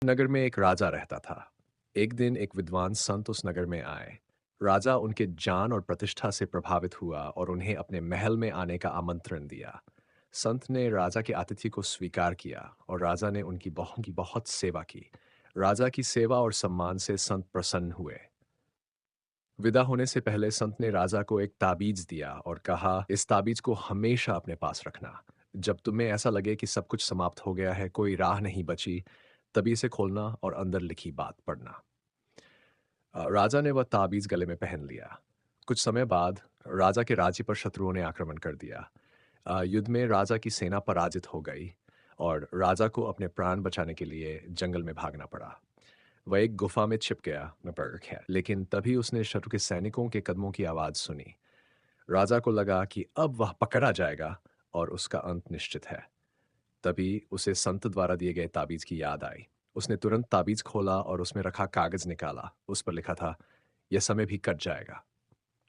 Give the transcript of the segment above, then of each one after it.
नगर में एक राजा रहता था। एक दिन एक विद्वान संत उस नगर में आए। राजा उनके ज्ञान और प्रतिष्ठा से प्रभावित हुआ और उन्हें अपने महल में आने का आमंत्रण दिया। संत ने राजा के आतिथ्य को स्वीकार किया और राजा ने उनकी बहुत सेवा की। राजा की सेवा और सम्मान से संत प्रसन्न हुए। विदा होने से पहले संत ने राजा को एक ताबीज दिया और कहा, इस ताबीज को हमेशा अपने पास रखना। जब तुम्हें ऐसा लगे कि सब कुछ समाप्त हो गया है, कोई राह नहीं बची, तभी इसे खोलना और अंदर लिखी बात पढ़ना। राजा ने वह ताबीज गले में पहन लिया। कुछ समय बाद राजा के राज्य पर शत्रुओं ने आक्रमण कर दिया। युद्ध में राजा की सेना पराजित हो गई और राजा को अपने प्राण बचाने के लिए जंगल में भागना पड़ा। वह एक गुफा में छिप गया, मैं पढ़ रखा है, लेकिन तभी उसने शत्रु के सैनिकों के कदमों की आवाज सुनी। राजा को लगा कि अब वह पकड़ा जाएगा और उसका अंत निश्चित है। तभी उसे संत द्वारा दिए गए ताबीज की याद आई। उसने तुरंत ताबीज खोला और उसमें रखा कागज निकाला। उस पर लिखा था, यह समय भी कट जाएगा।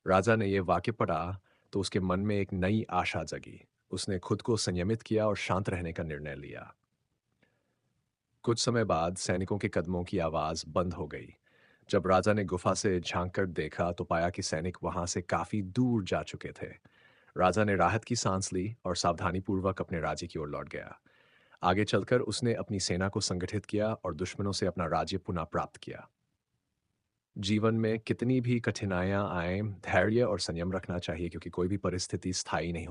राजा ने यह वाक्य पढ़ा तो उसके मन में एक नई आशा जगी। उसने खुद को संयमित किया और शांत रहने का निर्णय लिया। कुछ समय बाद सैनिकों के कदमों की आवाज बंद हो गई। जब राजा ने गुफा से झांक कर देखा तो पाया कि सैनिक वहां से काफी दूर जा चुके थे। राजा ने राहत की सांस ली और सावधानीपूर्वक अपने राज्य की ओर लौट गया। आगे चलकर उसने अपनी सेना को संगठित किया और दुश्मनों से अपना राज्य पुनः प्राप्त किया। जीवन में कितनी भी कठिनाइयां आए, धैर्य और संयम रखना चाहिए क्योंकि कोई भी परिस्थिति स्थायी नहीं